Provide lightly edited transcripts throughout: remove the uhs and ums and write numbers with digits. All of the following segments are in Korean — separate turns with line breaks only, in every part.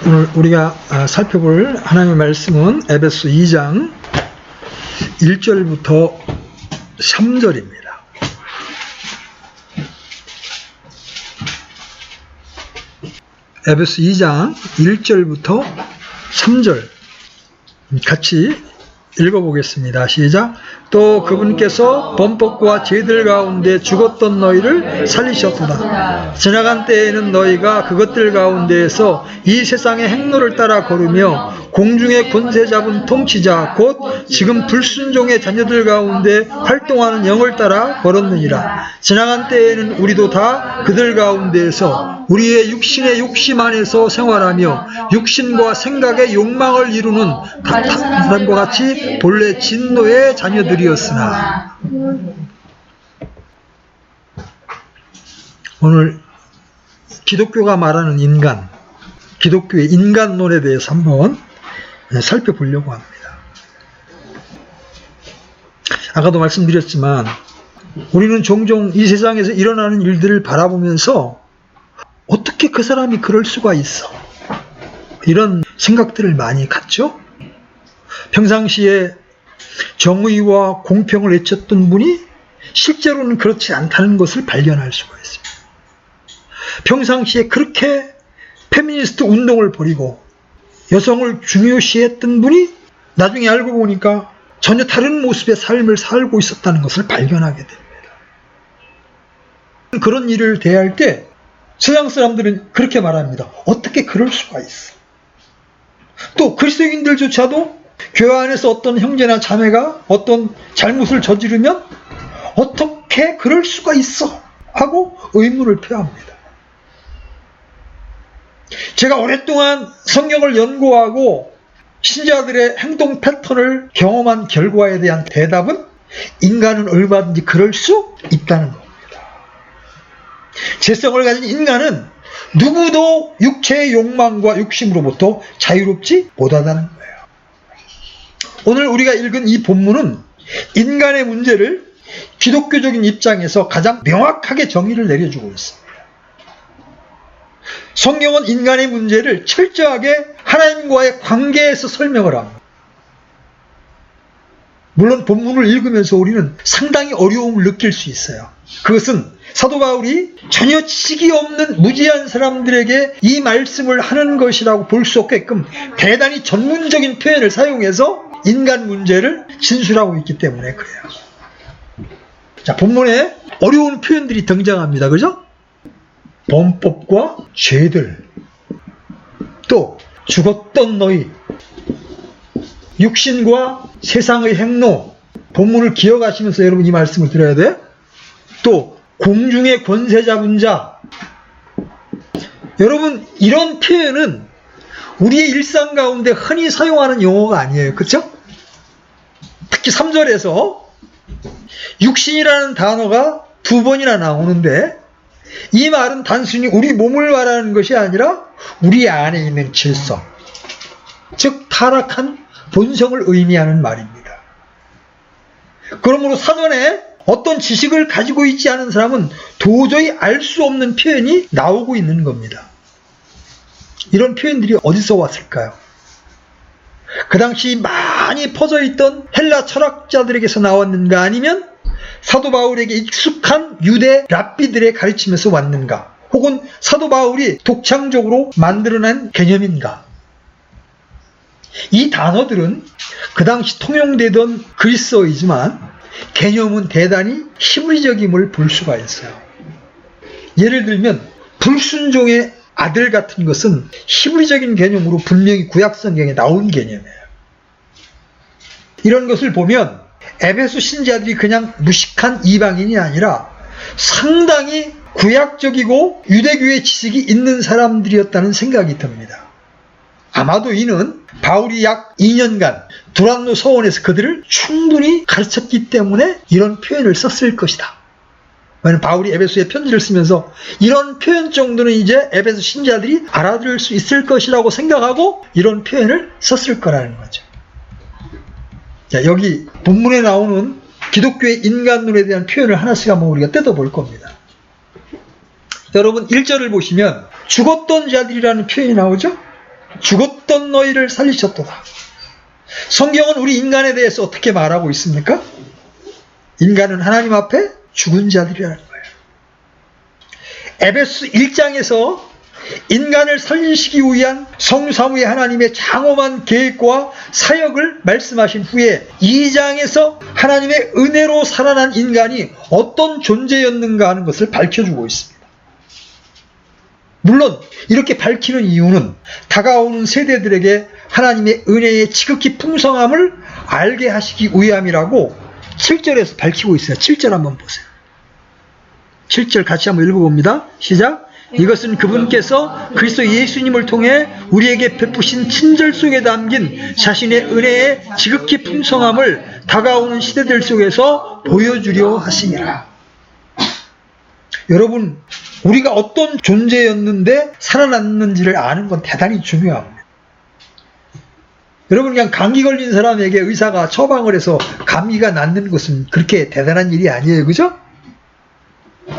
오늘 우리가 살펴볼 하나님의 말씀은 에베소 2장 1절부터 3절입니다. 에베소 2장 1절부터 3절 같이 읽어보겠습니다. 시작. 또 그분께서 범법과 죄들 가운데 죽었던 너희를 살리셨도다. 지나간 때에는 너희가 그것들 가운데에서 이 세상의 행로를 따라 걸으며 공중의 권세 잡은 통치자 곧 지금 불순종의 자녀들 가운데 활동하는 영을 따라 걸었느니라. 지나간 때에는 우리도 다 그들 가운데에서 우리의 육신의 욕심 안에서 생활하며 육신과 생각의 욕망을 이루는 각 사람과 같이 본래 진노의 자녀들이었으나. 오늘 기독교가 말하는 인간, 기독교의 인간론에 대해서 한번 살펴보려고 합니다. 아까도 말씀드렸지만 우리는 종종 이 세상에서 일어나는 일들을 바라보면서 어떻게 그 사람이 그럴 수가 있어? 이런 생각들을 많이 갖죠? 평상시에 정의와 공평을 외쳤던 분이 실제로는 그렇지 않다는 것을 발견할 수가 있습니다. 평상시에 그렇게 페미니스트 운동을 벌이고 여성을 중요시했던 분이 나중에 알고 보니까 전혀 다른 모습의 삶을 살고 있었다는 것을 발견하게 됩니다. 그런 일을 대할 때 서양 사람들은 그렇게 말합니다. 어떻게 그럴 수가 있어? 또 그리스도인들조차도 교회 안에서 어떤 형제나 자매가 어떤 잘못을 저지르면 어떻게 그럴 수가 있어? 하고 의문을 표합니다. 제가 오랫동안 성경을 연구하고 신자들의 행동 패턴을 경험한 결과에 대한 대답은 인간은 얼마든지 그럴 수 있다는 겁니다. 죄성을 가진 인간은 누구도 육체의 욕망과 욕심으로부터 자유롭지 못하다는 거예요. 오늘 우리가 읽은 이 본문은 인간의 문제를 기독교적인 입장에서 가장 명확하게 정의를 내려주고 있습니다. 성경은 인간의 문제를 철저하게 하나님과의 관계에서 설명을 합니다. 물론 본문을 읽으면서 우리는 상당히 어려움을 느낄 수 있어요. 그것은 사도 바울이 전혀 지식이 없는 무지한 사람들에게 이 말씀을 하는 것이라고 볼 수 없게끔 대단히 전문적인 표현을 사용해서 인간 문제를 진술하고 있기 때문에 그래요. 자, 본문에 어려운 표현들이 등장합니다. 그죠? 범법과 죄들, 또 죽었던 너희, 육신과 세상의 행로, 본문을 기억하시면서 여러분 이 말씀을 들어야 돼. 또 공중의 권세 잡은 자. 여러분 이런 표현은 우리의 일상 가운데 흔히 사용하는 용어가 아니에요. 그렇죠? 특히 3절에서 육신이라는 단어가 2번이나 나오는데 이 말은 단순히 우리 몸을 말하는 것이 아니라 우리 안에 있는 질서, 즉 타락한 본성을 의미하는 말입니다. 그러므로 사전에 어떤 지식을 가지고 있지 않은 사람은 도저히 알 수 없는 표현이 나오고 있는 겁니다. 이런 표현들이 어디서 왔을까요? 그 당시 많이 퍼져있던 헬라 철학자들에게서 나왔는가, 아니면 사도 바울에게 익숙한 유대 랍비들의 가르침에서 왔는가, 혹은 사도 바울이 독창적으로 만들어낸 개념인가? 이 단어들은 그 당시 통용되던 그리스어이지만 개념은 대단히 히브리적임을 볼 수가 있어요. 예를 들면 불순종의 아들 같은 것은 히브리적인 개념으로 분명히 구약 성경에 나온 개념이에요. 이런 것을 보면 에베소 신자들이 그냥 무식한 이방인이 아니라 상당히 구약적이고 유대교의 지식이 있는 사람들이었다는 생각이 듭니다. 아마도 이는 바울이 약 2년간 두란노 서원에서 그들을 충분히 가르쳤기 때문에 이런 표현을 썼을 것이다. 왜냐하면 바울이 에베소에 편지를 쓰면서 이런 표현 정도는 이제 에베소 신자들이 알아들을 수 있을 것이라고 생각하고 이런 표현을 썼을 거라는 거죠. 자, 여기 본문에 나오는 기독교의 인간론에 대한 표현을 하나씩 한번 우리가 뜯어볼 겁니다. 여러분 1절을 보시면 죽었던 자들이라는 표현이 나오죠? 죽었던 너희를 살리셨도다. 성경은 우리 인간에 대해서 어떻게 말하고 있습니까? 인간은 하나님 앞에 죽은 자들이라는 거예요. 에베소 1장에서 인간을 살리시기 위한 성삼위의 하나님의 장엄한 계획과 사역을 말씀하신 후에 2장에서 하나님의 은혜로 살아난 인간이 어떤 존재였는가 하는 것을 밝혀주고 있습니다. 물론 이렇게 밝히는 이유는 다가오는 세대들에게 하나님의 은혜의 지극히 풍성함을 알게 하시기 위함이라고 7절에서 밝히고 있어요. 7절 한번 보세요. 7절 같이 한번 읽어봅니다. 시작. 이것은 그분께서 그리스도 예수님을 통해 우리에게 베푸신 친절 속에 담긴 자신의 은혜의 지극히 풍성함을 다가오는 시대들 속에서 보여주려 하심이라. 여러분, 우리가 어떤 존재였는데 살아났는지를 아는 건 대단히 중요합니다. 여러분, 그냥 감기 걸린 사람에게 의사가 처방을 해서 감기가 낫는 것은 그렇게 대단한 일이 아니에요. 그죠?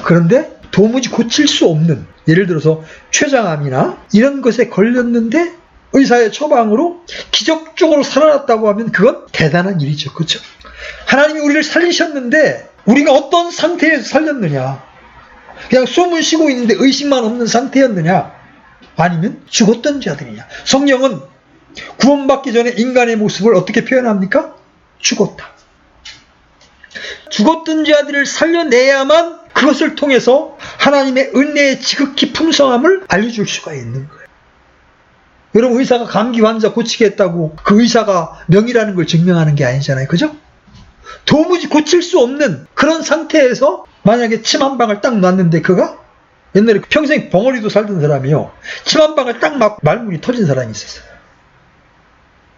그런데 도무지 고칠 수 없는, 예를 들어서 췌장암이나 이런 것에 걸렸는데 의사의 처방으로 기적적으로 살아났다고 하면 그건 대단한 일이죠. 그렇죠? 하나님이 우리를 살리셨는데 우리가 어떤 상태에서 살렸느냐? 그냥 숨을 쉬고 있는데 의식만 없는 상태였느냐? 아니면 죽었던 자들이냐? 성경은 구원받기 전에 인간의 모습을 어떻게 표현합니까? 죽었다. 죽었던 자들을 살려내야만 그것을 통해서 하나님의 은혜의 지극히 풍성함을 알려줄 수가 있는 거예요. 여러분, 의사가 감기 환자 고치겠다고 그 의사가 명의라는 걸 증명하는 게 아니잖아요. 그죠? 도무지 고칠 수 없는 그런 상태에서 만약에 침 한 방을 딱 놨는데 그가 옛날에 평생 벙어리도 살던 사람이요. 침 한 방을 딱 맞고 말문이 터진 사람이 있었어요.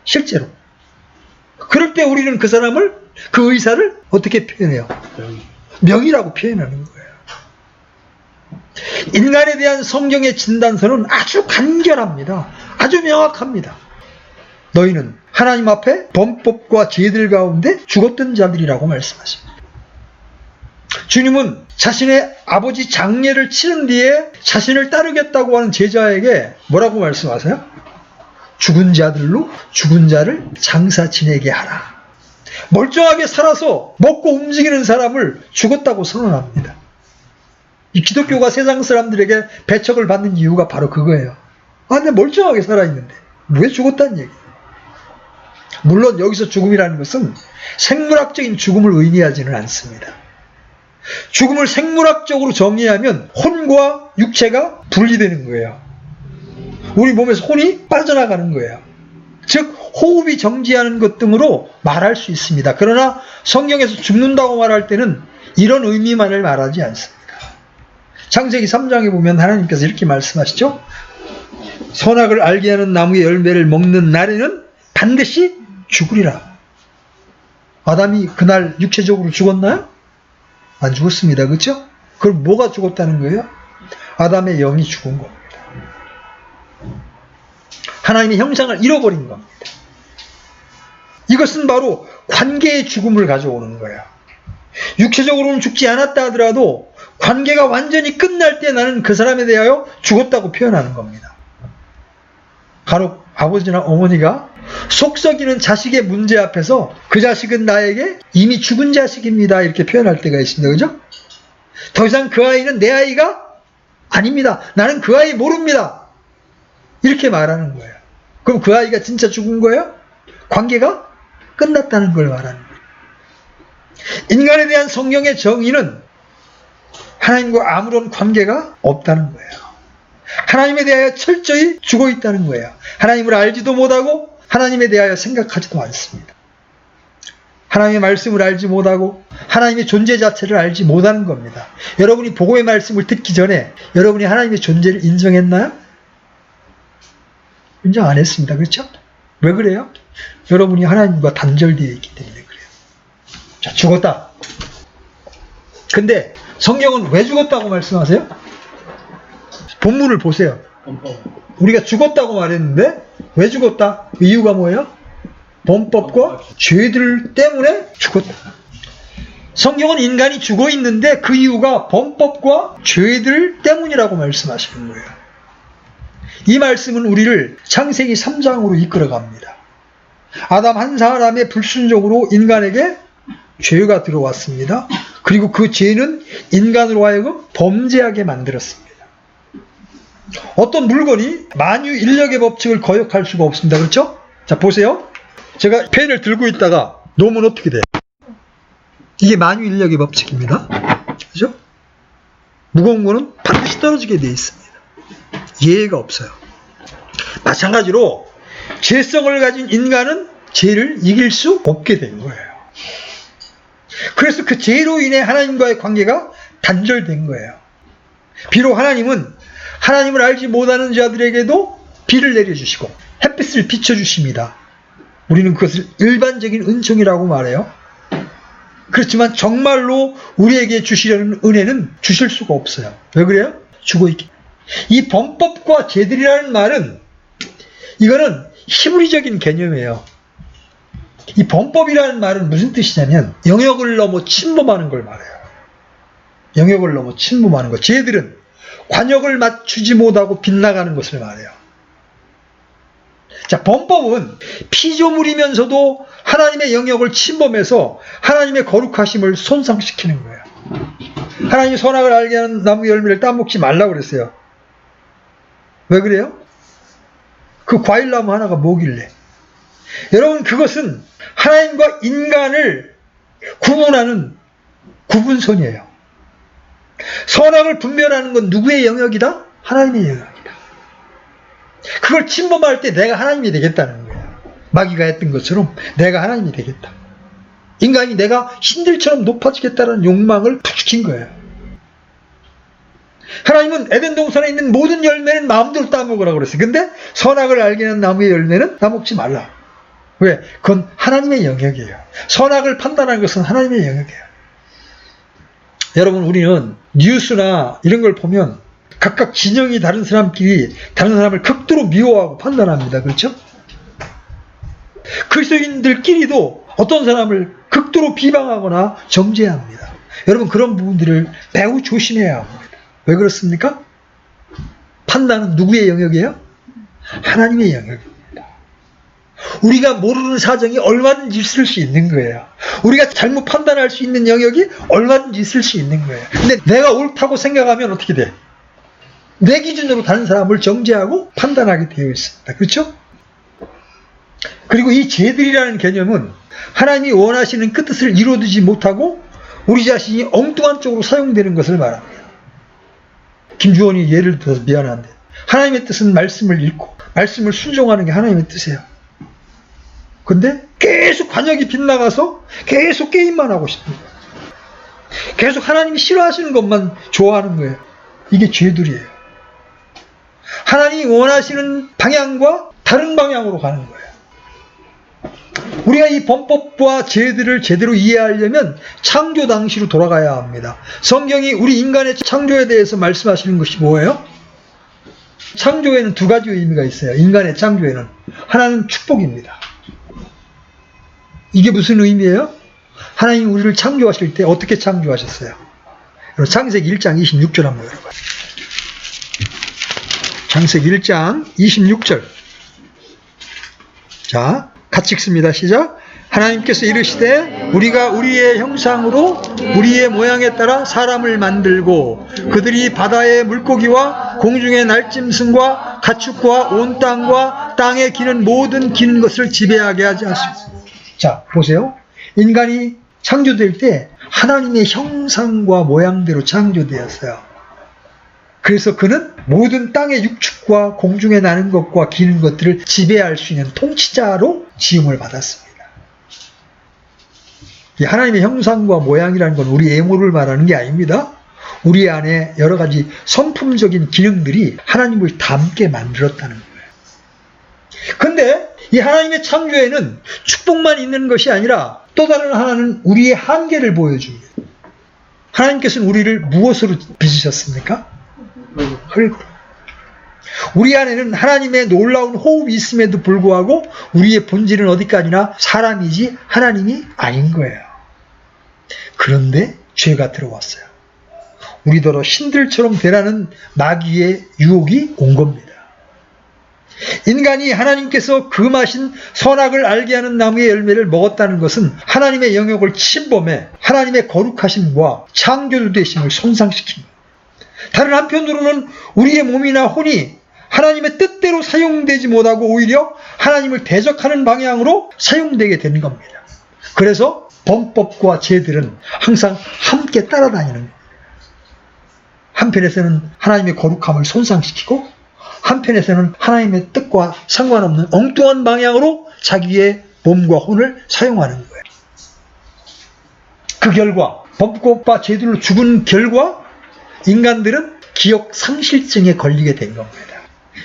실제로. 그럴 때 우리는 그 사람을, 그 의사를 어떻게 표현해요? 명의라고 표현하는 거예요. 인간에 대한 성경의 진단서는 아주 간결합니다. 아주 명확합니다. 너희는 하나님 앞에 범법과 죄들 가운데 죽었던 자들이라고 말씀하십니다. 주님은 자신의 아버지 장례를 치른 뒤에 자신을 따르겠다고 하는 제자에게 뭐라고 말씀하세요? 죽은 자들로 죽은 자를 장사 지내게 하라. 멀쩡하게 살아서 먹고 움직이는 사람을 죽었다고 선언합니다. 이 기독교가 세상 사람들에게 배척을 받는 이유가 바로 그거예요. 아, 근데 멀쩡하게 살아있는데 왜 죽었다는 얘기예요. 물론 여기서 죽음이라는 것은 생물학적인 죽음을 의미하지는 않습니다. 죽음을 생물학적으로 정의하면 혼과 육체가 분리되는 거예요. 우리 몸에서 혼이 빠져나가는 거예요. 즉 호흡이 정지하는 것 등으로 말할 수 있습니다. 그러나 성경에서 죽는다고 말할 때는 이런 의미만을 말하지 않습니다. 창세기 3장에 보면 하나님께서 이렇게 말씀하시죠. 선악을 알게 하는 나무의 열매를 먹는 날에는 반드시 죽으리라. 아담이 그날 육체적으로 죽었나요? 안 죽었습니다. 그렇죠? 그럼 뭐가 죽었다는 거예요? 아담의 영이 죽은 겁니다. 하나님의 형상을 잃어버린 겁니다. 이것은 바로 관계의 죽음을 가져오는 거예요. 육체적으로는 죽지 않았다 하더라도 관계가 완전히 끝날 때 나는 그 사람에 대하여 죽었다고 표현하는 겁니다. 간혹 아버지나 어머니가 속 썩이는 자식의 문제 앞에서 그 자식은 나에게 이미 죽은 자식입니다 이렇게 표현할 때가 있습니다. 그죠? 더 이상 그 아이는 내 아이가 아닙니다. 나는 그 아이 모릅니다. 이렇게 말하는 거예요. 그럼 그 아이가 진짜 죽은 거예요? 관계가 끝났다는 걸 말하는 거예요. 인간에 대한 성경의 정의는 하나님과 아무런 관계가 없다는 거예요. 하나님에 대하여 철저히 죽어 있다는 거예요. 하나님을 알지도 못하고 하나님에 대하여 생각하지도 않습니다. 하나님의 말씀을 알지 못하고 하나님의 존재 자체를 알지 못하는 겁니다. 여러분이 복음의 말씀을 듣기 전에 여러분이 하나님의 존재를 인정했나요? 인정 안 했습니다. 그렇죠? 왜 그래요? 여러분이 하나님과 단절되어 있기 때문에 그래요. 자, 죽었다. 근데 성경은 왜 죽었다고 말씀하세요? 본문을 보세요. 우리가 죽었다고 말했는데 왜 죽었다? 그 이유가 뭐예요? 범법과 죄들 때문에 죽었다. 성경은 인간이 죽어 있는데 그 이유가 범법과 죄들 때문이라고 말씀하시는 거예요. 이 말씀은 우리를 창세기 3장으로 이끌어갑니다. 아담 한 사람의 불순종으로 인간에게 죄가 들어왔습니다. 그리고 그 죄는 인간으로 하여금 범죄하게 만들었습니다. 어떤 물건이 만유인력의 법칙을 거역할 수가 없습니다. 그렇죠? 자, 보세요. 제가 펜을 들고 있다가 놓으면 어떻게 돼요? 이게 만유인력의 법칙입니다. 그렇죠? 무거운 거는 반드시 떨어지게 되어 있습니다. 예외가 없어요. 마찬가지로 죄성을 가진 인간은 죄를 이길 수 없게 된 거예요. 그래서 그 죄로 인해 하나님과의 관계가 단절된 거예요. 비록 하나님은 하나님을 알지 못하는 자들에게도 비를 내려주시고 햇빛을 비춰주십니다. 우리는 그것을 일반적인 은총이라고 말해요. 그렇지만 정말로 우리에게 주시려는 은혜는 주실 수가 없어요. 왜 그래요? 죽어있기. 이 범법과 죄들이라는 말은 이거는 히브리적인 개념이에요. 이 범법이라는 말은 무슨 뜻이냐면 영역을 넘어 침범하는 걸 말해요. 영역을 넘어 침범하는 것. 죄들은 관역을 맞추지 못하고 빗나가는 것을 말해요. 자, 범법은 피조물이면서도 하나님의 영역을 침범해서 하나님의 거룩하심을 손상시키는 거예요. 하나님이 선악을 알게 하는 나무 열매를 따먹지 말라고 그랬어요. 왜 그래요? 그 과일나무 하나가 뭐길래? 여러분, 그것은 하나님과 인간을 구분하는 구분선이에요. 선악을 분별하는 건 누구의 영역이다? 하나님의 영역이다. 그걸 침범할 때 내가 하나님이 되겠다는 거예요. 마귀가 했던 것처럼 내가 하나님이 되겠다. 인간이 내가 신들처럼 높아지겠다는 욕망을 부추긴 거예요. 하나님은 에덴 동산에 있는 모든 열매는 마음대로 따먹으라고 그랬어요. 근데 선악을 알게 하는 나무의 열매는 따먹지 말라. 왜? 그건 하나님의 영역이에요. 선악을 판단하는 것은 하나님의 영역이에요. 여러분, 우리는 뉴스나 이런 걸 보면 각각 진영이 다른 사람끼리 다른 사람을 극도로 미워하고 판단합니다. 그렇죠? 그리스도인들끼리도 어떤 사람을 극도로 비방하거나 정죄합니다. 여러분, 그런 부분들을 매우 조심해야 합니다. 왜 그렇습니까? 판단은 누구의 영역이에요? 하나님의 영역입니다. 우리가 모르는 사정이 얼마든지 있을 수 있는 거예요. 우리가 잘못 판단할 수 있는 영역이 얼마든지 있을 수 있는 거예요. 근데 내가 옳다고 생각하면 어떻게 돼? 내 기준으로 다른 사람을 정죄하고 판단하게 되어 있습니다. 그렇죠? 그리고 이 죄들이라는 개념은 하나님이 원하시는 그 뜻을 이루어두지 못하고 우리 자신이 엉뚱한 쪽으로 사용되는 것을 말합니다. 김주원이 예를 들어서 미안한데, 하나님의 뜻은 말씀을 읽고 말씀을 순종하는 게 하나님의 뜻이에요. 근데 계속 관역이 빗나가서 계속 게임만 하고 싶은 거예요. 계속 하나님이 싫어하시는 것만 좋아하는 거예요. 이게 죄들이에요. 하나님이 원하시는 방향과 다른 방향으로 가는 거예요. 우리가 이 범법과 죄들을 제대로 이해하려면 창조 당시로 돌아가야 합니다. 성경이 우리 인간의 창조에 대해서 말씀하시는 것이 뭐예요? 창조에는 두 가지 의미가 있어요. 인간의 창조에는. 하나는 축복입니다. 이게 무슨 의미예요? 하나님 우리를 창조하실 때 어떻게 창조하셨어요? 창세기 1장 26절 한번 열어봐요. 창세기 1장 26절. 자, 같이 읽습니다. 시작. 하나님께서 이르시되 우리가 우리의 형상으로 우리의 모양에 따라 사람을 만들고 그들이 바다의 물고기와 공중의 날짐승과 가축과 온 땅과 땅에 기는 모든 기는 것을 지배하게 하지 않습니다. 자, 보세요. 인간이 창조될 때 하나님의 형상과 모양대로 창조되었어요. 그래서 그는 모든 땅의 육축과 공중에 나는 것과 기는 것들을 지배할 수 있는 통치자로 지음을 받았습니다. 하나님의 형상과 모양이라는 건 우리 외모를 말하는 게 아닙니다. 우리 안에 여러 가지 성품적인 기능들이 하나님을 닮게 만들었다는 거예요. 근데 이 하나님의 창조에는 축복만 있는 것이 아니라 또 다른 하나는 우리의 한계를 보여줍니다. 하나님께서는 우리를 무엇으로 빚으셨습니까? 흙으로. 우리 안에는 하나님의 놀라운 호흡이 있음에도 불구하고 우리의 본질은 어디까지나 사람이지 하나님이 아닌 거예요. 그런데 죄가 들어왔어요. 우리더러 신들처럼 되라는 마귀의 유혹이 온 겁니다. 인간이 하나님께서 금하신 선악을 알게 하는 나무의 열매를 먹었다는 것은 하나님의 영역을 침범해 하나님의 거룩하심과 창조주 되심을 손상시킵니다. 다른 한편으로는 우리의 몸이나 혼이 하나님의 뜻대로 사용되지 못하고 오히려 하나님을 대적하는 방향으로 사용되게 되는 겁니다. 그래서 범법과 죄들은 항상 함께 따라다니는 겁니다. 한편에서는 하나님의 거룩함을 손상시키고 한편에서는 하나님의 뜻과 상관없는 엉뚱한 방향으로 자기의 몸과 혼을 사용하는 거예요. 그 결과 범법과 죄들로 죽은 결과 인간들은 기억 상실증에 걸리게 된 겁니다.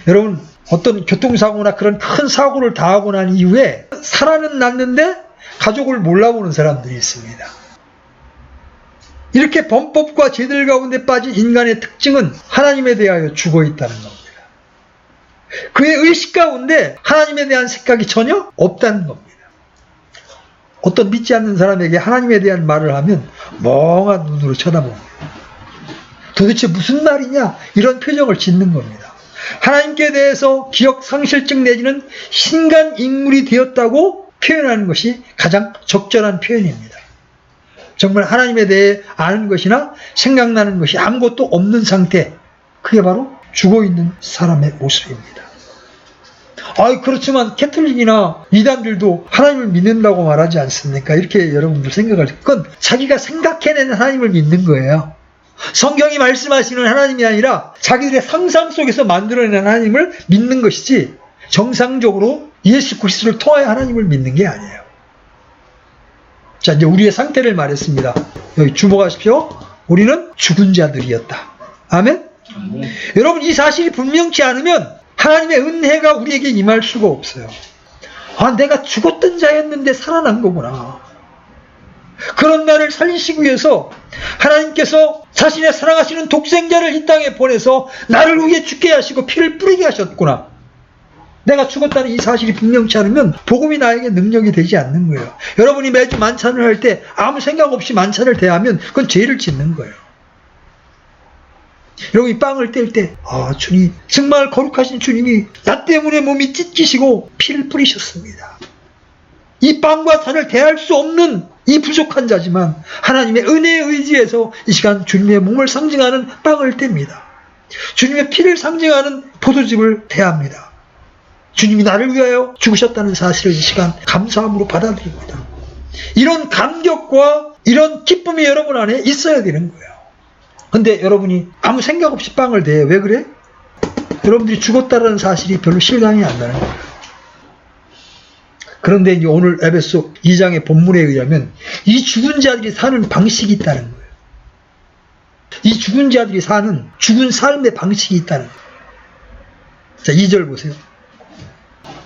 여러분, 어떤 교통사고나 그런 큰 사고를 당하고 난 이후에 살아는 났는데 가족을 몰라보는 사람들이 있습니다. 이렇게 범법과 죄들 가운데 빠진 인간의 특징은 하나님에 대하여 죽어있다는 겁니다. 그의 의식 가운데 하나님에 대한 생각이 전혀 없다는 겁니다. 어떤 믿지 않는 사람에게 하나님에 대한 말을 하면 멍한 눈으로 쳐다봅니다. 도대체 무슨 말이냐? 이런 표정을 짓는 겁니다. 하나님께 대해서 기억 상실증 내지는 신간 인물이 되었다고 표현하는 것이 가장 적절한 표현입니다. 정말 하나님에 대해 아는 것이나 생각나는 것이 아무것도 없는 상태, 그게 바로 죽어있는 사람의 모습입니다. 그렇지만 캐톨릭이나 이단들도 하나님을 믿는다고 말하지 않습니까? 이렇게 여러분들 생각할 때 그건 자기가 생각해낸 하나님을 믿는 거예요. 성경이 말씀하시는 하나님이 아니라 자기들의 상상 속에서 만들어낸 하나님을 믿는 것이지 정상적으로 예수 그리스도를 통하여 하나님을 믿는 게 아니에요. 자, 이제 우리의 상태를 말했습니다. 여기 주목하십시오. 우리는 죽은 자들이었다. 아멘? 여러분, 이 사실이 분명치 않으면 하나님의 은혜가 우리에게 임할 수가 없어요. 내가 죽었던 자였는데 살아난 거구나. 그런 나를 살리시기 위해서 하나님께서 자신의 사랑하시는 독생자를 이 땅에 보내서 나를 위해 죽게 하시고 피를 뿌리게 하셨구나. 내가 죽었다는 이 사실이 분명치 않으면 복음이 나에게 능력이 되지 않는 거예요. 여러분이 매주 만찬을 할 때 아무 생각 없이 만찬을 대하면 그건 죄를 짓는 거예요. 여러분이 빵을 뗄 때 주님, 정말 거룩하신 주님이 나 때문에 몸이 찢기시고 피를 뿌리셨습니다. 이 빵과 잔을 대할 수 없는 이 부족한 자지만 하나님의 은혜에 의지해서 이 시간 주님의 몸을 상징하는 빵을 뗍니다. 주님의 피를 상징하는 포도즙을 대합니다. 주님이 나를 위하여 죽으셨다는 사실을 이 시간 감사함으로 받아들입니다. 이런 감격과 이런 기쁨이 여러분 안에 있어야 되는 거예요. 근데 여러분이 아무 생각 없이 빵을 대. 왜 그래? 여러분들이 죽었다는 사실이 별로 실감이 안 나는 거예요. 그런데 이제 오늘 에베소 2장의 본문에 의하면 이 죽은 자들이 사는 방식이 있다는 거예요. 이 죽은 자들이 사는 죽은 삶의 방식이 있다는 거예요. 자, 2절 보세요.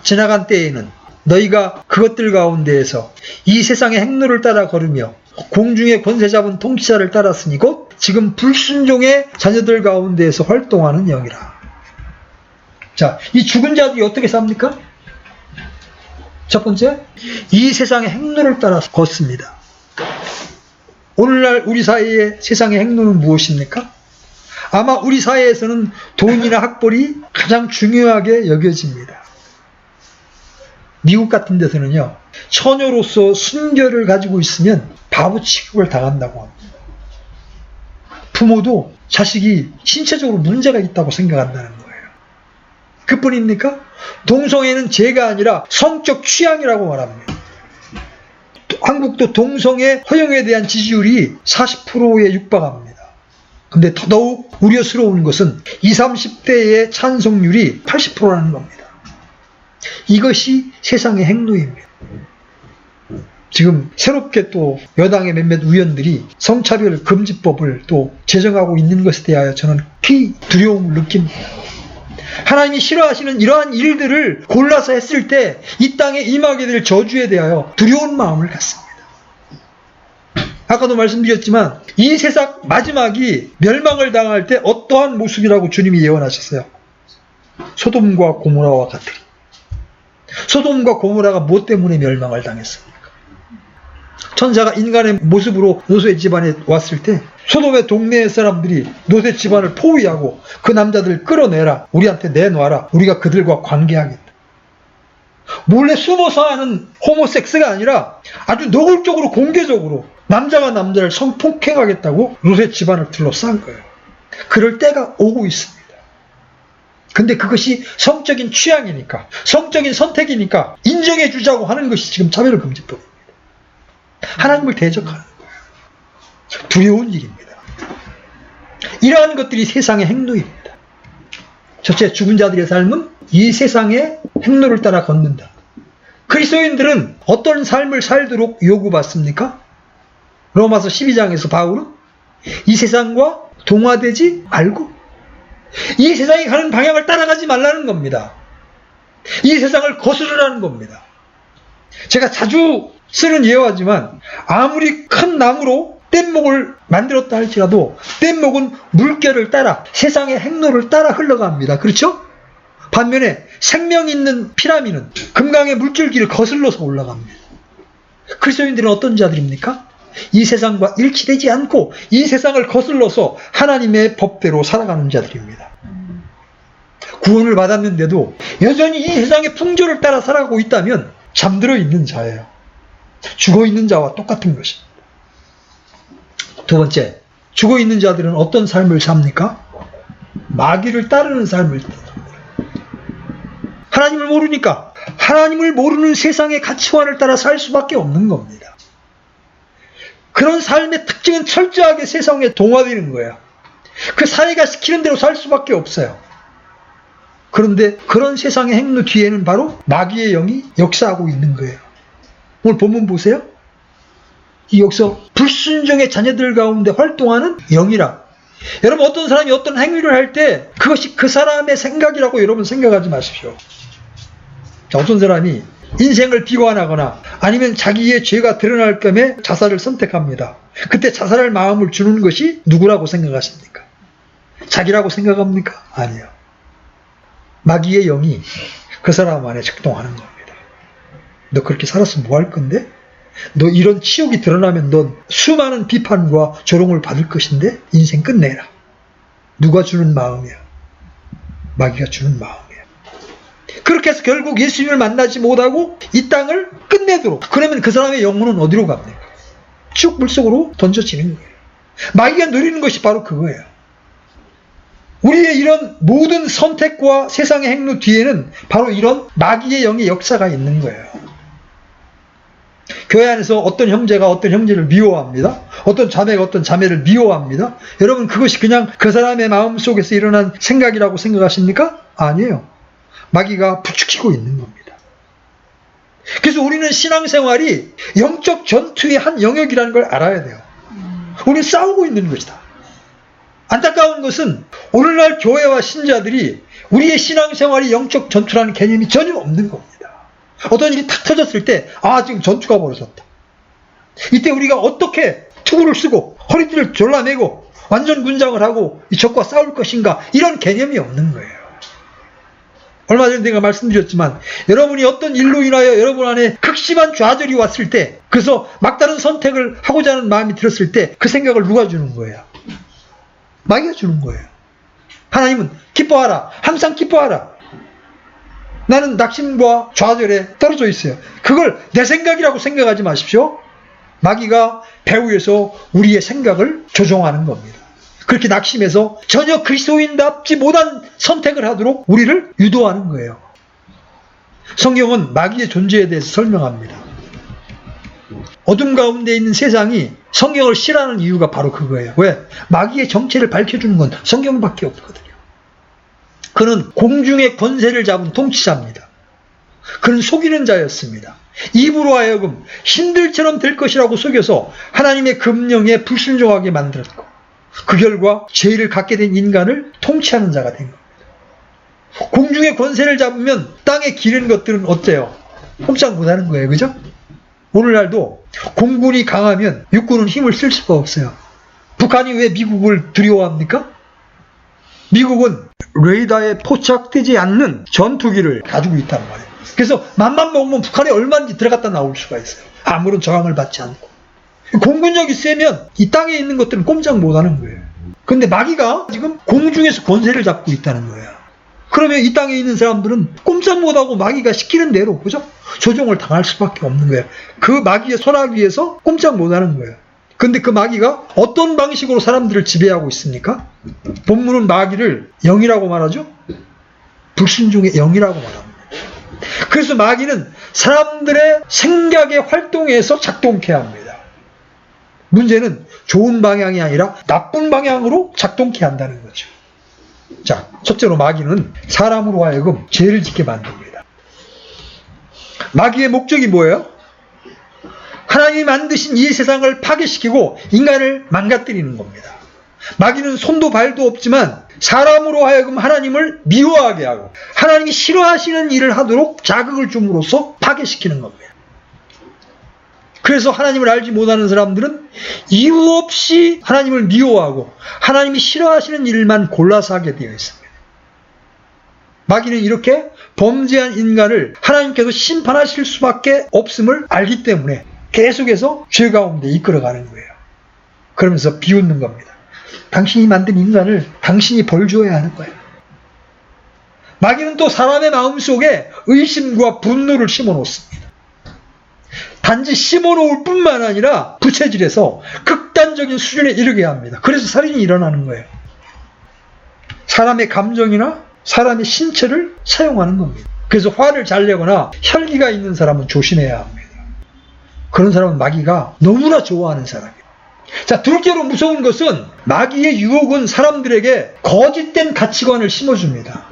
지나간 때에는 너희가 그것들 가운데에서 이 세상의 행로를 따라 걸으며 공중의 권세 잡은 통치자를 따랐으니 곧 지금 불순종의 자녀들 가운데에서 활동하는 영이라. 자, 이 죽은 자들이 어떻게 삽니까? 첫 번째, 이 세상의 행로를 따라 걷습니다. 오늘날 우리 사회의 세상의 행로는 무엇입니까? 아마 우리 사회에서는 돈이나 학벌이 가장 중요하게 여겨집니다. 미국 같은 데서는요, 처녀로서 순결을 가지고 있으면 바보 취급을 당한다고 합니다. 부모도 자식이 신체적으로 문제가 있다고 생각한다는 거예요. 그뿐입니까? 동성애는 죄가 아니라 성적 취향이라고 말합니다. 한국도 동성애 허용에 대한 지지율이 40%에 육박합니다. 근데 더더욱 우려스러운 것은 20, 30대의 찬성률이 80%라는 겁니다. 이것이 세상의 행로입니다. 지금 새롭게 또 여당의 몇몇 의원들이 성차별 금지법을 또 제정하고 있는 것에 대하여 저는 피 두려움을 느낍니다. 하나님이 싫어하시는 이러한 일들을 골라서 했을 때 이 땅에 임하게 될 저주에 대하여 두려운 마음을 갖습니다. 아까도 말씀드렸지만 이 세상 마지막이 멸망을 당할 때 어떠한 모습이라고 주님이 예언하셨어요? 소돔과 고모라와 같으리. 소돔과 고모라가 무엇 때문에 멸망을 당했습니까? 천사가 인간의 모습으로 노세 집안에 왔을 때 소돔의 동네 사람들이 노세 집안을 포위하고 그 남자들 끌어내라, 우리한테 내놔라, 우리가 그들과 관계하겠다. 몰래 숨어서 하는 호모섹스가 아니라 아주 노골적으로 공개적으로 남자가 남자를 성폭행하겠다고 노세 집안을 둘러싼 거예요. 그럴 때가 오고 있습니다. 근데 그것이 성적인 취향이니까, 성적인 선택이니까 인정해 주자고 하는 것이 지금 차별금지법입니다. 하나님을 대적하는 거예요. 두려운 일입니다. 이러한 것들이 세상의 행로입니다. 첫째, 죽은 자들의 삶은 이 세상의 행로를 따라 걷는다. 그리스도인들은 어떤 삶을 살도록 요구받습니까? 로마서 12장에서 바울은 이 세상과 동화되지 말고 이 세상이 가는 방향을 따라가지 말라는 겁니다. 이 세상을 거스르라는 겁니다. 제가 자주 쓰는 예화지만 아무리 큰 나무로 뗏목을 만들었다 할지라도 뗏목은 물결을 따라 세상의 행로를 따라 흘러갑니다. 그렇죠? 반면에 생명 있는 피라미는 금강의 물줄기를 거슬러서 올라갑니다. 그리스도인들은 어떤 자들입니까? 이 세상과 일치되지 않고 이 세상을 거슬러서 하나님의 법대로 살아가는 자들입니다. 구원을 받았는데도 여전히 이 세상의 풍조를 따라 살아가고 있다면 잠들어 있는 자예요. 죽어 있는 자와 똑같은 것입니다. 두 번째, 죽어 있는 자들은 어떤 삶을 삽니까? 마귀를 따르는 삶을 삽니다. 하나님을 모르니까 하나님을 모르는 세상의 가치관을 따라 살 수밖에 없는 겁니다. 그런 삶의 특징은 철저하게 세상에 동화되는 거예요. 그 사회가 시키는 대로 살 수밖에 없어요. 그런데 그런 세상의 행로 뒤에는 바로 마귀의 영이 역사하고 있는 거예요. 오늘 본문 보세요. 이 여기서 불순종의 자녀들 가운데 활동하는 영이라. 여러분, 어떤 사람이 어떤 행위를 할 때 그것이 그 사람의 생각이라고 여러분 생각하지 마십시오. 자, 어떤 사람이 인생을 비관하거나 아니면 자기의 죄가 드러날 겸에 자살을 선택합니다. 그때 자살할 마음을 주는 것이 누구라고 생각하십니까? 자기라고 생각합니까? 아니요. 마귀의 영이 그 사람 안에 작동하는 겁니다. 너 그렇게 살았으면 뭐 할 건데? 너 이런 치욕이 드러나면 넌 수많은 비판과 조롱을 받을 것인데 인생 끝내라. 누가 주는 마음이야? 마귀가 주는 마음이야. 그렇게 해서 결국 예수님을 만나지 못하고 이 땅을 끝내도록. 그러면 그 사람의 영혼은 어디로 갑니까? 쭉 물속으로 던져지는 거예요. 마귀가 누리는 것이 바로 그거예요. 우리의 이런 모든 선택과 세상의 행로 뒤에는 바로 이런 마귀의 영의 역사가 있는 거예요. 교회 안에서 어떤 형제가 어떤 형제를 미워합니다. 어떤 자매가 어떤 자매를 미워합니다. 여러분, 그것이 그냥 그 사람의 마음속에서 일어난 생각이라고 생각하십니까? 아니에요. 마귀가 부추기고 있는 겁니다. 그래서 우리는 신앙생활이 영적 전투의 한 영역이라는 걸 알아야 돼요. 우리는 싸우고 있는 것이다. 안타까운 것은 오늘날 교회와 신자들이 우리의 신앙생활이 영적 전투라는 개념이 전혀 없는 겁니다. 어떤 일이 탁 터졌을 때, 지금 전투가 벌어졌다. 이때 우리가 어떻게 투구를 쓰고 허리띠를 졸라매고 완전 군장을 하고 이 적과 싸울 것인가, 이런 개념이 없는 거예요. 얼마 전에 내가 말씀드렸지만 여러분이 어떤 일로 인하여 여러분 안에 극심한 좌절이 왔을 때, 그래서 막다른 선택을 하고자 하는 마음이 들었을 때 그 생각을 누가 주는 거예요? 마귀가 주는 거예요. 하나님은 기뻐하라, 항상 기뻐하라. 나는 낙심과 좌절에 떨어져 있어요. 그걸 내 생각이라고 생각하지 마십시오. 마귀가 배후에서 우리의 생각을 조종하는 겁니다. 그렇게 낙심해서 전혀 그리스도인답지 못한 선택을 하도록 우리를 유도하는 거예요. 성경은 마귀의 존재에 대해서 설명합니다. 어둠 가운데 있는 세상이 성경을 싫어하는 이유가 바로 그거예요. 왜? 마귀의 정체를 밝혀주는 건 성경밖에 없거든요. 그는 공중의 권세를 잡은 통치자입니다. 그는 속이는 자였습니다. 입으로 하여금 신들처럼 될 것이라고 속여서 하나님의 금령에 불순종하게 만들었고, 그 결과 죄를 갖게 된 인간을 통치하는 자가 된 겁니다. 공중의 권세를 잡으면 땅에 기른 것들은 어때요? 꼼짝 못하는 거예요. 그죠? 오늘날도 공군이 강하면 육군은 힘을 쓸 수가 없어요. 북한이 왜 미국을 두려워합니까? 미국은 레이더에 포착되지 않는 전투기를 가지고 있단 말이에요. 그래서 맘만 먹으면 북한에 얼마든지 들어갔다 나올 수가 있어요. 아무런 저항을 받지 않고. 공군력이 세면 이 땅에 있는 것들은 꼼짝 못하는 거예요. 근데 마귀가 지금 공중에서 권세를 잡고 있다는 거예요. 그러면 이 땅에 있는 사람들은 꼼짝 못하고 마귀가 시키는 대로, 그죠? 조종을 당할 수밖에 없는 거예요. 그 마귀의 손아귀 위에서 꼼짝 못하는 거예요. 근데 그 마귀가 어떤 방식으로 사람들을 지배하고 있습니까? 본문은 마귀를 영이라고 말하죠? 불순종의 영이라고 말합니다. 그래서 마귀는 사람들의 생각의 활동에서 작동케 합니다. 문제는 좋은 방향이 아니라 나쁜 방향으로 작동케 한다는 거죠. 자, 첫째로 마귀는 사람으로 하여금 죄를 짓게 만듭니다. 마귀의 목적이 뭐예요? 하나님이 만드신 이 세상을 파괴시키고 인간을 망가뜨리는 겁니다. 마귀는 손도 발도 없지만 사람으로 하여금 하나님을 미워하게 하고 하나님이 싫어하시는 일을 하도록 자극을 줌으로써 파괴시키는 겁니다. 그래서 하나님을 알지 못하는 사람들은 이유 없이 하나님을 미워하고 하나님이 싫어하시는 일만 골라서 하게 되어 있습니다. 마귀는 이렇게 범죄한 인간을 하나님께서 심판하실 수밖에 없음을 알기 때문에 계속해서 죄 가운데 이끌어가는 거예요. 그러면서 비웃는 겁니다. 당신이 만든 인간을 당신이 벌 줘야 하는 거예요. 마귀는 또 사람의 마음속에 의심과 분노를 심어놓습니다. 단지 심어놓을 뿐만 아니라 부채질해서 극단적인 수준에 이르게 합니다. 그래서 살인이 일어나는 거예요. 사람의 감정이나 사람의 신체를 사용하는 겁니다. 그래서 화를 잘 내거나 혈기가 있는 사람은 조심해야 합니다. 그런 사람은 마귀가 너무나 좋아하는 사람이에요. 자, 둘째로 무서운 것은 마귀의 유혹은 사람들에게 거짓된 가치관을 심어줍니다.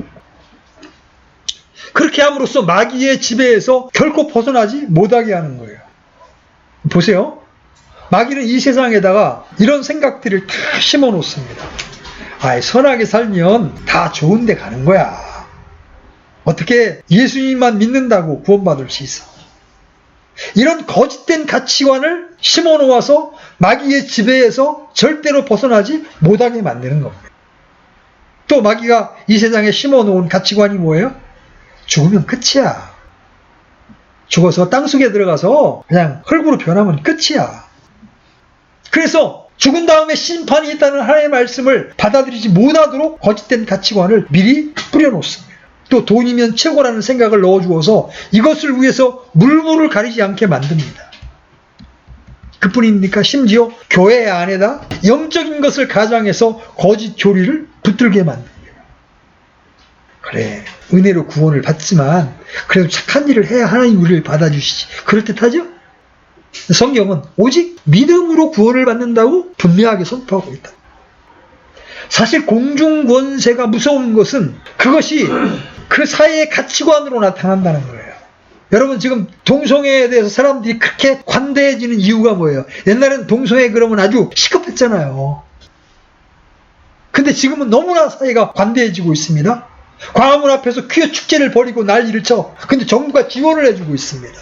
그렇게 함으로써 마귀의 지배에서 결코 벗어나지 못하게 하는 거예요. 보세요. 마귀는 이 세상에다가 이런 생각들을 다 심어 놓습니다. 선하게 살면 다 좋은 데 가는 거야. 어떻게 예수님만 믿는다고 구원받을 수 있어. 이런 거짓된 가치관을 심어 놓아서 마귀의 지배에서 절대로 벗어나지 못하게 만드는 겁니다. 또 마귀가 이 세상에 심어 놓은 가치관이 뭐예요? 죽으면 끝이야. 죽어서 땅속에 들어가서 그냥 흙으로 변하면 끝이야. 그래서 죽은 다음에 심판이 있다는 하나님의 말씀을 받아들이지 못하도록 거짓된 가치관을 미리 뿌려놓습니다. 또 돈이면 최고라는 생각을 넣어주어서 이것을 위해서 물불을 가리지 않게 만듭니다. 그뿐입니까? 심지어 교회 안에다 영적인 것을 가장해서 거짓 교리를 붙들게 만듭니다. 그래, 은혜로 구원을 받지만 그래도 착한 일을 해야 하나님 우리를 받아주시지. 그럴듯하죠? 성경은 오직 믿음으로 구원을 받는다고 분명하게 선포하고 있다. 사실 공중권세가 무서운 것은 그것이 그 사회의 가치관으로 나타난다는 거예요. 여러분, 지금 동성애에 대해서 사람들이 그렇게 관대해지는 이유가 뭐예요? 옛날엔 동성애 그러면 아주 시급했잖아요. 근데 지금은 너무나 사회가 관대해지고 있습니다. 광화문 앞에서 퀴어 축제를 벌이고 난리를 쳐. 근데 정부가 지원을 해주고 있습니다.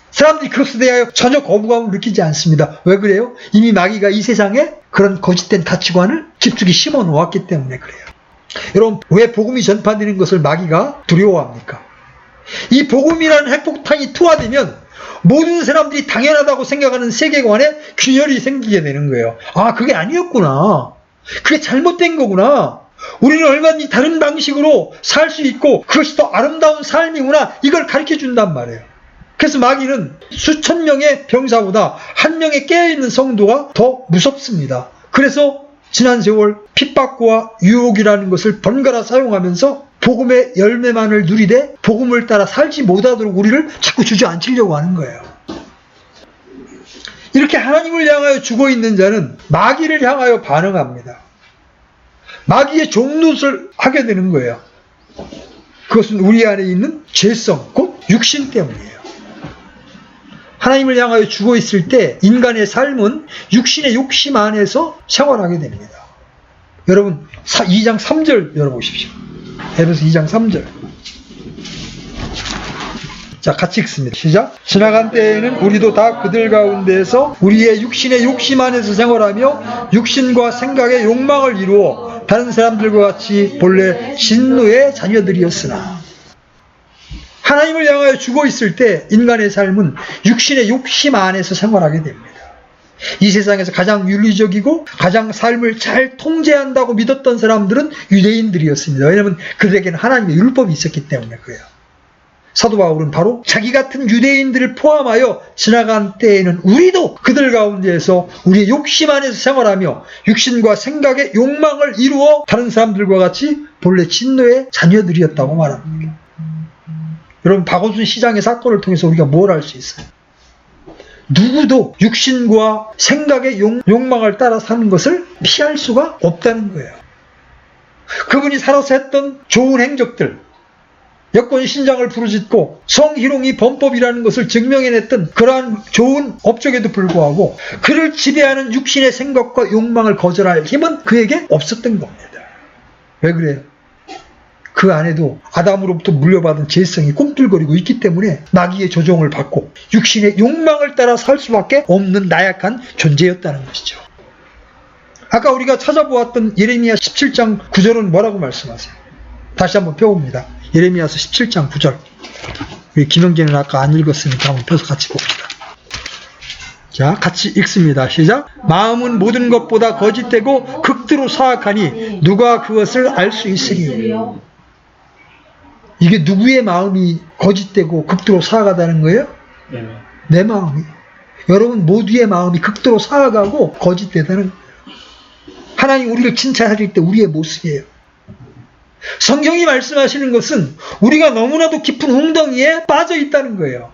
사람들이 그것에 대하여 전혀 거부감을 느끼지 않습니다. 왜 그래요? 이미 마귀가 이 세상에 그런 거짓된 가치관을 깊숙이 심어 놓았기 때문에 그래요. 여러분, 왜 복음이 전파되는 것을 마귀가 두려워합니까? 이 복음이라는 핵폭탄이 투하되면 모든 사람들이 당연하다고 생각하는 세계관에 균열이 생기게 되는 거예요. 그게 아니었구나. 그게 잘못된 거구나. 우리는 얼마든지 다른 방식으로 살 수 있고 그것이 더 아름다운 삶이구나. 이걸 가르쳐 준단 말이에요. 그래서 마귀는 수천 명의 병사보다 한 명의 깨어있는 성도가 더 무섭습니다. 그래서 지난 세월 핍박과 유혹이라는 것을 번갈아 사용하면서 복음의 열매만을 누리되 복음을 따라 살지 못하도록 우리를 자꾸 주저앉히려고 하는 거예요. 이렇게 하나님을 향하여 죽어있는 자는 마귀를 향하여 반응합니다. 마귀의 종노릇을 하게 되는 거예요. 그것은 우리 안에 있는 죄성, 곧 육신 때문이에요. 하나님을 향하여 죽어있을 때 인간의 삶은 육신의 욕심 안에서 생활하게 됩니다. 여러분, 2장 3절 열어보십시오. 에베소 2장 3절. 자, 같이 읽습니다. 시작. 지나간 때에는 우리도 다 그들 가운데에서 우리의 육신의 욕심 안에서 생활하며 육신과 생각의 욕망을 이루어 다른 사람들과 같이 본래 진노의 자녀들이었으나 하나님을 향하여 죽어 있을 때 인간의 삶은 육신의 욕심 안에서 생활하게 됩니다. 이 세상에서 가장 윤리적이고 가장 삶을 잘 통제한다고 믿었던 사람들은 유대인들이었습니다. 왜냐하면 그들에게는 하나님의 율법이 있었기 때문에 그래요. 사도 바울은 바로 자기 같은 유대인들을 포함하여 지나간 때에는 우리도 그들 가운데에서 우리의 욕심 안에서 생활하며 육신과 생각의 욕망을 이루어 다른 사람들과 같이 본래 진노의 자녀들이었다고 말합니다. 여러분, 박원순 시장의 사건을 통해서 우리가 뭘 알 수 있어요? 누구도 육신과 생각의 욕망을 따라 사는 것을 피할 수가 없다는 거예요. 그분이 살아서 했던 좋은 행적들, 여권 신장을 부르짖고 성희롱이 범법이라는 것을 증명해냈던 그러한 좋은 업적에도 불구하고 그를 지배하는 육신의 생각과 욕망을 거절할 힘은 그에게 없었던 겁니다. 왜 그래요? 그 안에도 아담으로부터 물려받은 죄성이 꿈틀거리고 있기 때문에 마귀의 조종을 받고 육신의 욕망을 따라 살 수밖에 없는 나약한 존재였다는 것이죠. 아까 우리가 찾아보았던 예레미야 17장 9절은 뭐라고 말씀하세요? 다시 한번 펴봅니다. 예레미야서 17장 9절. 우리 김영재는 아까 안 읽었으니까 한번 펴서 같이 봅시다. 자, 같이 읽습니다. 시작. 마음은 모든 것보다 거짓되고 극도로 사악하니 누가 그것을 알 수 있으리. 이게 누구의 마음이 거짓되고 극도로 사악하다는 거예요? 내 마음이. 여러분 모두의 마음이 극도로 사악하고 거짓되다는 거예요. 하나님 우리를 칭찬하실 때 우리의 모습이에요. 성경이 말씀하시는 것은 우리가 너무나도 깊은 웅덩이에 빠져 있다는 거예요.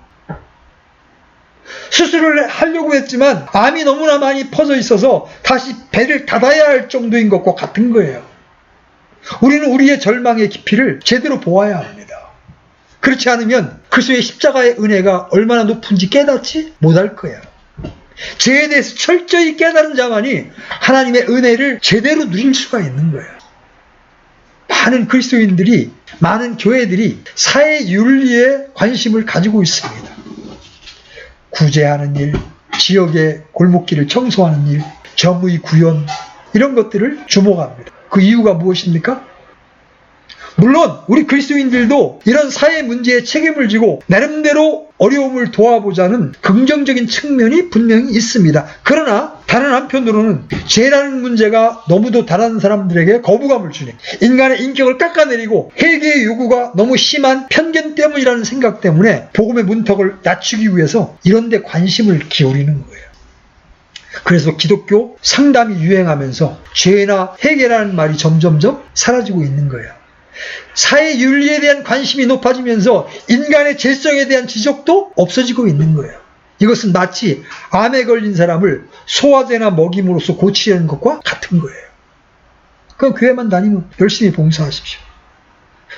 수술을 하려고 했지만 암이 너무나 많이 퍼져 있어서 다시 배를 닫아야 할 정도인 것과 같은 거예요. 우리는 우리의 절망의 깊이를 제대로 보아야 합니다. 그렇지 않으면 그리스도의 십자가의 은혜가 얼마나 높은지 깨닫지 못할 거예요. 죄에 대해서 철저히 깨달은 자만이 하나님의 은혜를 제대로 누릴 수가 있는 거예요. 많은 그리스도인들이, 많은 교회들이 사회윤리에 관심을 가지고 있습니다. 구제하는 일, 지역의 골목길을 청소하는 일, 정의 구현, 이런 것들을 주목합니다. 그 이유가 무엇입니까? 물론 우리 그리스도인들도 이런 사회 문제에 책임을 지고 나름대로 어려움을 도와보자는 긍정적인 측면이 분명히 있습니다. 그러나 다른 한편으로는 죄라는 문제가 너무도 다른 사람들에게 거부감을 주니 인간의 인격을 깎아내리고 회개의 요구가 너무 심한 편견 때문이라는 생각 때문에 복음의 문턱을 낮추기 위해서 이런 데 관심을 기울이는 거예요. 그래서 기독교 상담이 유행하면서 죄나 회개라는 말이 점점점 사라지고 있는 거예요. 사회 윤리에 대한 관심이 높아지면서 인간의 죄성에 대한 지적도 없어지고 있는 거예요. 이것은 마치 암에 걸린 사람을 소화제나 먹임으로써 고치려는 것과 같은 거예요. 그럼 교회만 다니면 열심히 봉사하십시오.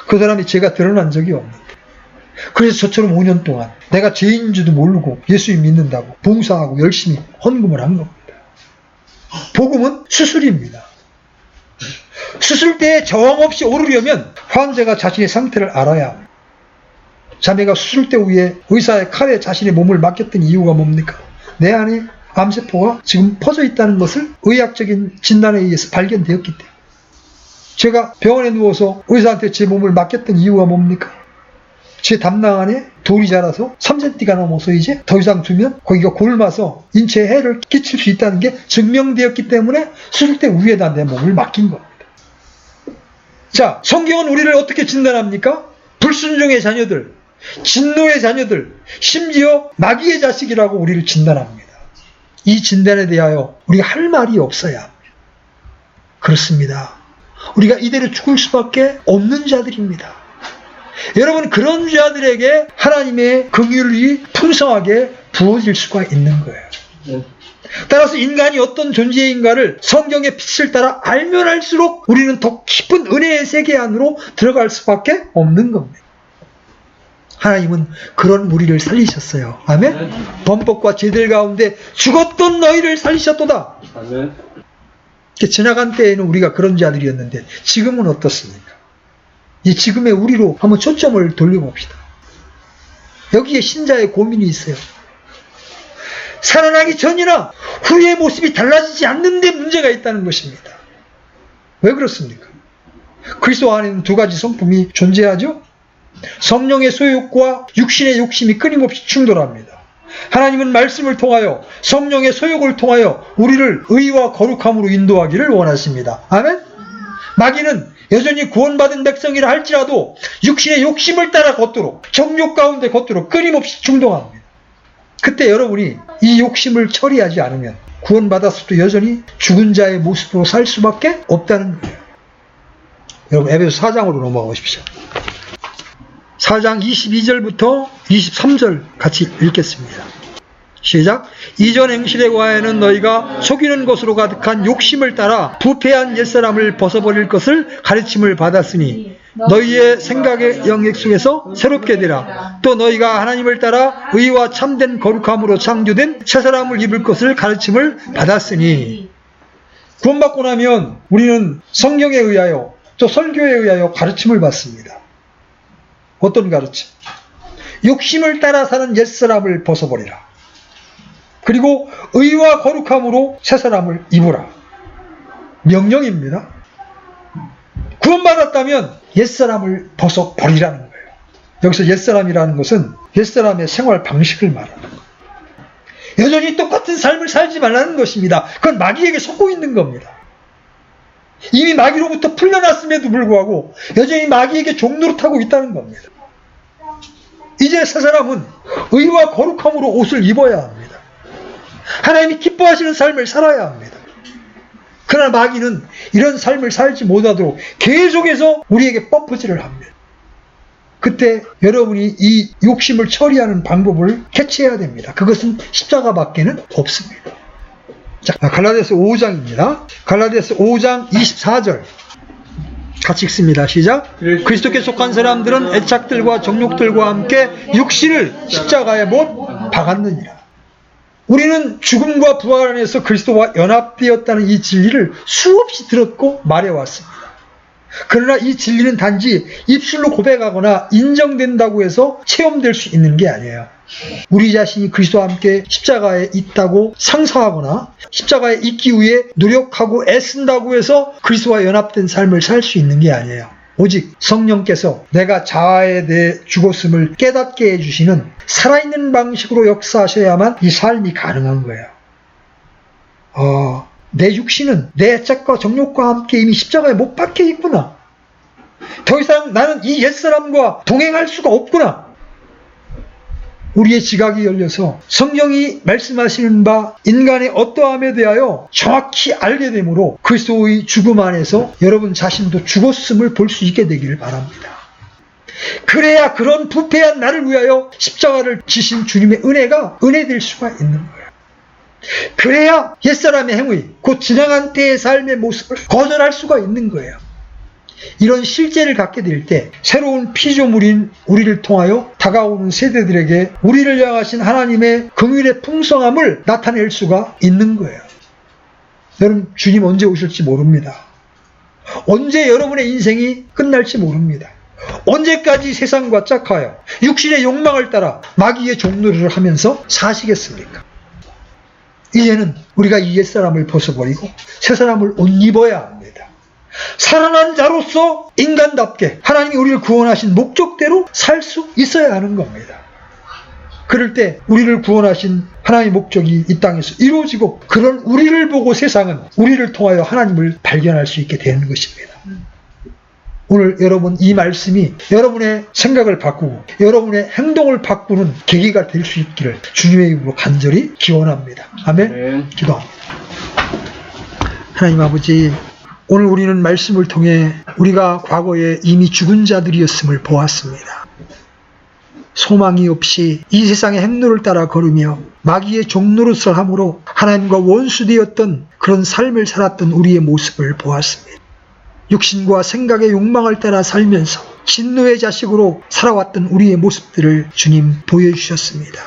그 사람이 죄가 드러난 적이 없는데, 그래서 저처럼 5년 동안 내가 죄인인지도 모르고 예수님 믿는다고 봉사하고 열심히 헌금을 한 겁니다. 복음은 수술입니다. 수술대에 저항 없이 오르려면 환자가 자신의 상태를 알아야 합니다. 자매가 수술대 위에 의사의 칼에 자신의 몸을 맡겼던 이유가 뭡니까? 내 안에 암세포가 지금 퍼져 있다는 것을 의학적인 진단에 의해서 발견되었기 때문에. 제가 병원에 누워서 의사한테 제 몸을 맡겼던 이유가 뭡니까? 제 담낭 안에 돌이 자라서 3cm가 넘어서 이제 더 이상 두면 거기가 골마서 인체에 해를 끼칠 수 있다는 게 증명되었기 때문에 수술대 위에다 내 몸을 맡긴 겁니다. 자, 성경은 우리를 어떻게 진단합니까? 불순종의 자녀들, 진노의 자녀들, 심지어 마귀의 자식이라고 우리를 진단합니다. 이 진단에 대하여 우리가 할 말이 없어야 합니다. 그렇습니다. 우리가 이대로 죽을 수밖에 없는 자들입니다. 여러분, 그런 자들에게 하나님의 긍휼이 풍성하게 부어질 수가 있는 거예요. 따라서 인간이 어떤 존재인가를 성경의 빛을 따라 알면 알수록 우리는 더 깊은 은혜의 세계 안으로 들어갈 수밖에 없는 겁니다. 하나님은 그런 우리를 살리셨어요. 아멘? 범법과 죄들 가운데 죽었던 너희를 살리셨도다. 아멘. 지나간 때에는 우리가 그런 자들이었는데 지금은 어떻습니까? 이 지금의 우리로 한번 초점을 돌려봅시다. 여기에 신자의 고민이 있어요. 살아나기 전이나 후의 모습이 달라지지 않는데 문제가 있다는 것입니다. 왜 그렇습니까? 그리스도 안에는 두 가지 성품이 존재하죠. 성령의 소욕과 육신의 욕심이 끊임없이 충돌합니다. 하나님은 말씀을 통하여 성령의 소욕을 통하여 우리를 의와 거룩함으로 인도하기를 원하십니다. 아멘? 마귀는 여전히 구원받은 백성이라 할지라도 육신의 욕심을 따라 걷도록, 정욕 가운데 걷도록 끊임없이 충동합니다. 그때 여러분이 이 욕심을 처리하지 않으면 구원받았어도 여전히 죽은 자의 모습으로 살 수밖에 없다는 거예요. 여러분, 에베소 4장으로 넘어가 보십시오. 4장 22절부터 23절 같이 읽겠습니다. 시작. 이전 행실에 관하여는 너희가 속이는 것으로 가득한 욕심을 따라 부패한 옛사람을 벗어버릴 것을 가르침을 받았으니 너희의 생각의 영역 속에서 새롭게 되라. 또 너희가 하나님을 따라 의와 참된 거룩함으로 창조된 새사람을 입을 것을 가르침을 받았으니. 구원받고 나면 우리는 성경에 의하여 또 설교에 의하여 가르침을 받습니다. 어떤 가르침? 욕심을 따라 사는 옛사람을 벗어버리라. 그리고 의와 거룩함으로 새사람을 입으라. 명령입니다. 구원받았다면 옛사람을 벗어버리라는 거예요. 여기서 옛사람이라는 것은 옛사람의 생활 방식을 말하는 거예요. 여전히 똑같은 삶을 살지 말라는 것입니다. 그건 마귀에게 속고 있는 겁니다. 이미 마귀로부터 풀려났음에도 불구하고 여전히 마귀에게 종노릇하고 있다는 겁니다. 이제 새사람은 의와 거룩함으로 옷을 입어야 합니다. 하나님이 기뻐하시는 삶을 살아야 합니다. 그러나 마귀는 이런 삶을 살지 못하도록 계속해서 우리에게 펌프질을 합니다. 그때 여러분이 이 욕심을 처리하는 방법을 캐치해야 됩니다. 그것은 십자가밖에는 없습니다. 자, 갈라디아서 5장입니다. 갈라디아서 5장 24절 같이 읽습니다. 시작. 그리스도께 속한 사람들은 애착들과 정욕들과 함께 육신을 십자가에 못 박았느니라. 우리는 죽음과 부활 안에서 그리스도와 연합되었다는 이 진리를 수없이 들었고 말해왔습니다. 그러나 이 진리는 단지 입술로 고백하거나 인정된다고 해서 체험될 수 있는 게 아니에요. 우리 자신이 그리스도와 함께 십자가에 있다고 상상하거나 십자가에 있기 위해 노력하고 애쓴다고 해서 그리스도와 연합된 삶을 살 수 있는 게 아니에요. 오직 성령께서 내가 자아에 대해 죽었음을 깨닫게 해주시는 살아있는 방식으로 역사하셔야만 이 삶이 가능한 거예요. 내 육신은 내 애착과 정욕과 함께 이미 십자가에 못 박혀 있구나. 더 이상 나는 이 옛사람과 동행할 수가 없구나. 우리의 지각이 열려서 성령이 말씀하시는 바 인간의 어떠함에 대하여 정확히 알게 되므로 그리스도의 죽음 안에서 여러분 자신도 죽었음을 볼 수 있게 되기를 바랍니다. 그래야 그런 부패한 나를 위하여 십자가를 지신 주님의 은혜가 은혜될 수가 있는 거예요. 그래야 옛사람의 행위, 곧 지나간 때의 삶의 모습을 거절할 수가 있는 거예요. 이런 실제를 갖게 될 때 새로운 피조물인 우리를 통하여 다가오는 세대들에게 우리를 향하신 하나님의 긍휼의 풍성함을 나타낼 수가 있는 거예요. 여러분, 주님 언제 오실지 모릅니다. 언제 여러분의 인생이 끝날지 모릅니다. 언제까지 세상과 짝하여 육신의 욕망을 따라 마귀의 종노릇을 하면서 사시겠습니까? 이제는 우리가 이 옛사람을 벗어버리고 새사람을 옷 입어야 합니다. 살아난 자로서 인간답게 하나님이 우리를 구원하신 목적대로 살 수 있어야 하는 겁니다. 그럴 때 우리를 구원하신 하나님의 목적이 이 땅에서 이루어지고 그런 우리를 보고 세상은 우리를 통하여 하나님을 발견할 수 있게 되는 것입니다. 오늘 여러분 이 말씀이 여러분의 생각을 바꾸고 여러분의 행동을 바꾸는 계기가 될 수 있기를 주님의 이름으로 간절히 기원합니다. 아멘. 기도합니다. 하나님 아버지, 오늘 우리는 말씀을 통해 우리가 과거에 이미 죽은 자들이었음을 보았습니다. 소망이 없이 이 세상의 행로를 따라 걸으며 마귀의 종노릇을 함으로 하나님과 원수되었던 그런 삶을 살았던 우리의 모습을 보았습니다. 육신과 생각의 욕망을 따라 살면서 진노의 자식으로 살아왔던 우리의 모습들을 주님 보여주셨습니다.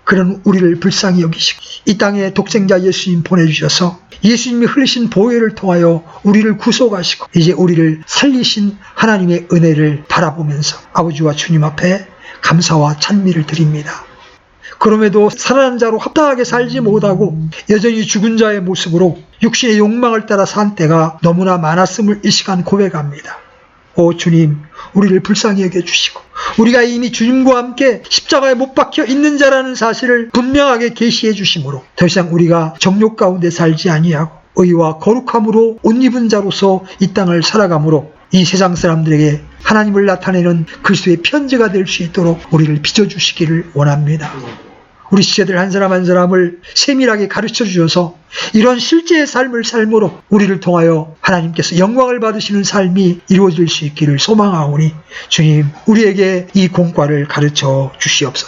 그런 우리를 불쌍히 여기시고 이 땅에 독생자 예수님 보내주셔서 예수님이 흘리신 보혈을 통하여 우리를 구속하시고 이제 우리를 살리신 하나님의 은혜를 바라보면서 아버지와 주님 앞에 감사와 찬미를 드립니다. 그럼에도 살아난 자로 합당하게 살지 못하고 여전히 죽은 자의 모습으로 육신의 욕망을 따라 산 때가 너무나 많았음을 이 시간 고백합니다. 오 주님, 우리를 불쌍히 여겨주시고 우리가 이미 주님과 함께 십자가에 못 박혀 있는 자라는 사실을 분명하게 계시해 주심으로 더 이상 우리가 정욕 가운데 살지 아니하고 의와 거룩함으로 옷 입은 자로서 이 땅을 살아가므로 이 세상 사람들에게 하나님을 나타내는 그리스도의 편지가 될 수 있도록 우리를 빚어주시기를 원합니다. 우리 지체들 한 사람 한 사람을 세밀하게 가르쳐 주셔서 이런 실제의 삶을 삶으로 우리를 통하여 하나님께서 영광을 받으시는 삶이 이루어질 수 있기를 소망하오니 주님, 우리에게 이 공과를 가르쳐 주시옵소서.